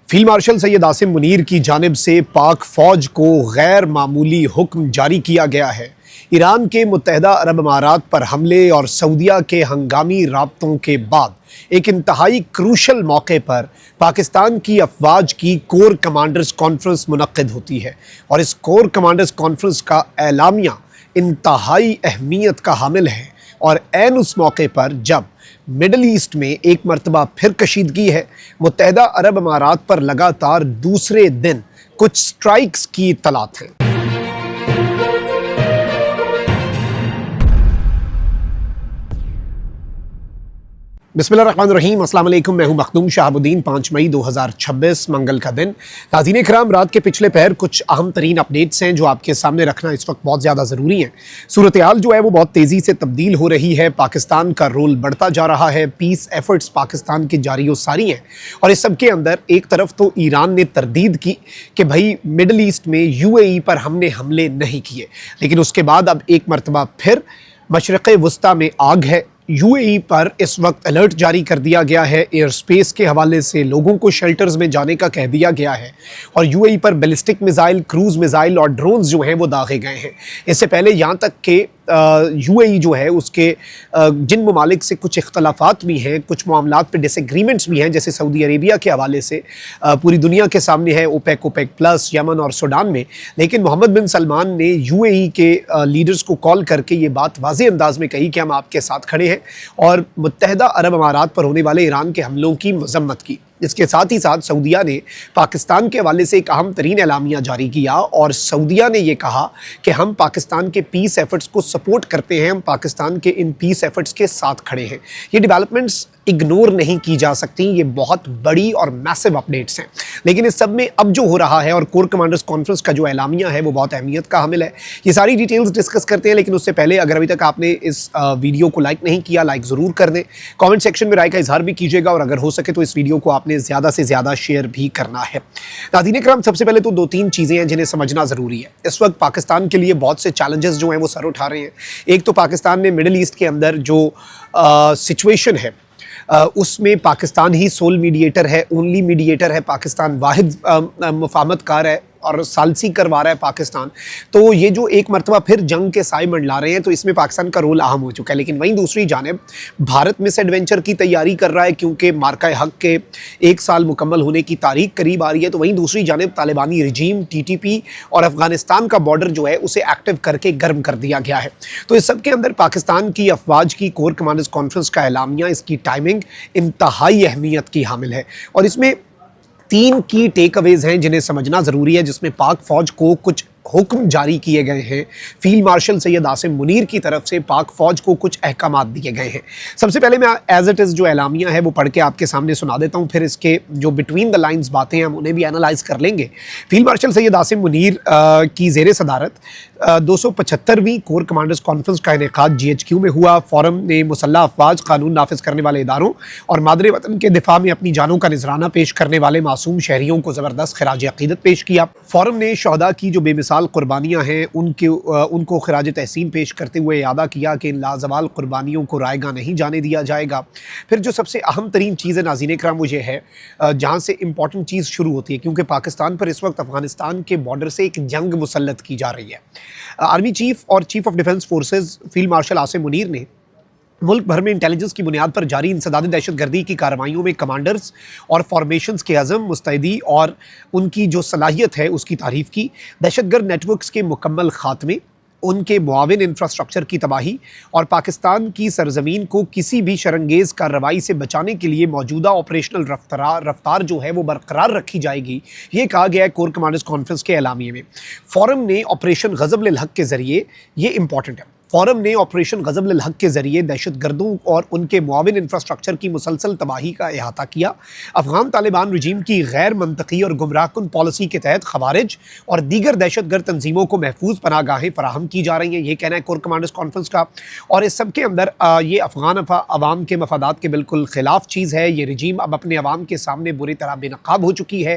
Field marshal Syed Asim Munir کی جانب سے پاک فوج کو غیر معمولی حکم جاری کیا گیا ہے۔ ایران کے متحدہ عرب امارات پر حملے اور سعودیہ کے ہنگامی رابطوں کے بعد ایک انتہائی کروشل موقع پر پاکستان کی افواج کی کور کمانڈرز کانفرنس منعقد ہوتی ہے، اور اس کور کمانڈرز کانفرنس کا اعلامیہ انتہائی اہمیت کا حامل ہے، اور عین اس موقع پر جب مڈل ایسٹ میں ایک مرتبہ پھر کشیدگی ہے۔ متحدہ عرب امارات پر لگاتار دوسرے دن کچھ سٹرائکس کی اطلاعات ہیں۔ بسم اللہ الرحمن الرحیم، السلام علیکم، میں ہوں مخدوم شہاب الدین۔ 5 مئی 2026 منگل کا دن۔ ناظرین اکرام، رات کے پچھلے پہر کچھ اہم ترین اپڈیٹس ہیں جو آپ کے سامنے رکھنا اس وقت بہت زیادہ ضروری ہیں۔ صورتحال جو ہے وہ بہت تیزی سے تبدیل ہو رہی ہے، پاکستان کا رول بڑھتا جا رہا ہے، پیس ایفرٹس پاکستان کے جاری و ساری ہیں، اور اس سب کے اندر ایک طرف تو ایران نے تردید کی کہ بھائی مڈل ایسٹ میں UAE پر ہم نے حملے نہیں کیے، لیکن اس کے بعد اب ایک مرتبہ پھر مشرق وسطیٰ میں آگ ہے۔ UAE پر اس وقت الرٹ جاری کر دیا گیا ہے، ایئر سپیس کے حوالے سے لوگوں کو شیلٹرز میں جانے کا کہہ دیا گیا ہے، اور UAE پر بیلسٹک میزائل، کروز میزائل اور ڈرونز جو ہیں وہ داغے گئے ہیں۔ اس سے پہلے یہاں تک کہ UAE جو ہے اس کے جن ممالک سے کچھ اختلافات بھی ہیں، کچھ معاملات پہ ڈس ایگریمنٹس بھی ہیں، جیسے سعودی عربیہ کے حوالے سے پوری دنیا کے سامنے ہے اوپیک پلس، یمن اور سوڈان میں، لیکن محمد بن سلمان نے UAE کے لیڈرز کو کال کر کے یہ بات واضح انداز میں کہی کہ ہم آپ کے ساتھ کھڑے ہیں، اور متحدہ عرب امارات پر ہونے والے ایران کے حملوں کی مذمت کی۔ اس کے ساتھ ہی ساتھ سعودیہ نے پاکستان کے حوالے سے ایک اہم ترین اعلامیہ جاری کیا، اور سعودیہ نے یہ کہا کہ ہم پاکستان کے پیس ایفرٹس کو سپورٹ کرتے ہیں، ہم پاکستان کے ان پیس ایفرٹس کے ساتھ کھڑے ہیں۔ یہ ڈیولپمنٹس اگنور نہیں کی جا سکتی، یہ بہت بڑی اور میسو اپڈیٹس ہیں، لیکن اس سب میں اب جو ہو رہا ہے اور کور کمانڈرز کانفرنس کا جو اعلامیہ ہے وہ بہت اہمیت کا حامل ہے۔ یہ ساری ڈیٹیلز ڈسکس کرتے ہیں، لیکن اس سے پہلے اگر ابھی تک آپ نے اس ویڈیو کو لائک نہیں کیا، لائک ضرور کر دیں، کامنٹ سیکشن میں رائے کا اظہار بھی کیجیے گا، اور اگر ہو سکے تو اس ویڈیو کو آپ نے زیادہ سے زیادہ شیئر بھی کرنا ہے۔ ناظرین اکرام، سب سے پہلے تو 2-3 چیزیں ہیں جنہیں سمجھنا ضروری ہے۔ اس وقت پاکستان کے لیے بہت سے چیلنجز جو ہیں وہ سر اٹھا رہے ہیں۔ ایک تو پاکستان میں مڈل ایسٹ کے اندر جو سچویشن ہے اس میں پاکستان ہی سول میڈیٹر ہے، اونلی میڈیٹر ہے، پاکستان واحد مفاہمت کار ہے اور ثالثی کروا رہا ہے پاکستان۔ تو یہ جو ایک مرتبہ پھر جنگ کے سائے منڈلا رہے ہیں، تو اس میں پاکستان کا رول اہم ہو چکا ہے، لیکن وہیں دوسری جانب بھارت مس ایڈونچر کی تیاری کر رہا ہے، کیونکہ مارکہ حق کے 1 سال مکمل ہونے کی تاریخ قریب آ رہی ہے۔ تو وہیں دوسری جانب طالبانی رجیم، TTP اور افغانستان کا بارڈر جو ہے اسے ایکٹیو کر کے گرم کر دیا گیا ہے۔ تو اس سب کے اندر پاکستان کی افواج کی کور کمانڈرز کانفرنس کا اعلامیہ، اس کی ٹائمنگ انتہائی اہمیت کی حامل ہے، اور اس میں 3 کی ٹیک اویز ہیں جنہیں سمجھنا ضروری ہے، جس میں پاک فوج کو کچھ حکم جاری کیے گئے ہیں۔ فیلڈ مارشل سید عاصم منیر کی طرف سے پاک فوج کو کچھ احکامات دیے گئے ہیں۔ سب سے پہلے میں ایز اٹ از جو اعلامیہ ہے وہ پڑھ کے آپ کے سامنے سنا دیتا ہوں، پھر اس کے جو بٹوین دا لائنز باتیں ہیں ہم انہیں بھی انالائز کر لیں گے۔ فیلڈ مارشل سید عاصم منیر کی زیر صدارت 275ویں کور کمانڈرز کانفرنس کا انعقاد GHQ میں ہوا۔ فورم نے مسلح افواج، قانون نافذ کرنے والے اداروں اور مادر وطن کے دفاع میں اپنی جانوں کا نذرانہ پیش کرنے والے معصوم شہریوں کو زبردست خراج عقیدت پیش کیا۔ فورم نے شہداء کی جو بے مثال قربانیاں ہیں ان کو خراج تحسین پیش کرتے ہوئے اعادہ کیا کہ ان لازوال قربانیوں کو رائے گاہ نہیں جانے دیا جائے گا۔ پھر جو سب سے اہم ترین چیز ہے ناظرین اکرام وہ یہ ہے، جہاں سے امپورٹنٹ چیز شروع ہوتی ہے، کیونکہ پاکستان پر اس وقت افغانستان کے بارڈر سے ایک جنگ مسلط کی جا رہی ہے۔ آرمی چیف اور chief of defence forces field marshal Asim Munir نے ملک بھر میں انٹیلیجنس کی بنیاد پر جاری انسداد دہشت گردی کی کارروائیوں میں کمانڈرز اور فارمیشنز کے عزم، مستعدی اور ان کی جو صلاحیت ہے اس کی تعریف کی۔ دہشت گرد نیٹ ورکس کے مکمل خاتمے، ان کے معاون انفراسٹرکچر کی تباہی اور پاکستان کی سرزمین کو کسی بھی شرنگیز کارروائی سے بچانے کے لیے موجودہ آپریشنل رفتار جو ہے وہ برقرار رکھی جائے گی، یہ کہا گیا ہے کور کمانڈرز کانفرنس کے اعلامیے میں۔ فورم نے آپریشن غضب للحق کے ذریعے، یہ امپورٹنٹ ہے، فورم نے آپریشن غضب للحق کے ذریعے دہشت گردوں اور ان کے معاون انفراسٹرکچر کی مسلسل تباہی کا احاطہ کیا۔ افغان طالبان رجیم کی غیر منطقی اور گمراہ کن پالیسی کے تحت خوارج اور دیگر دہشت گرد تنظیموں کو محفوظ پناہ گاہیں فراہم کی جا رہی ہیں، یہ کہنا ہے کور کمانڈرز کانفرنس کا۔ اور اس سب کے اندر یہ افغان عوام کے مفادات کے بالکل خلاف چیز ہے۔ یہ رجیم اب اپنے عوام کے سامنے بری طرح بے نقاب ہو چکی ہے۔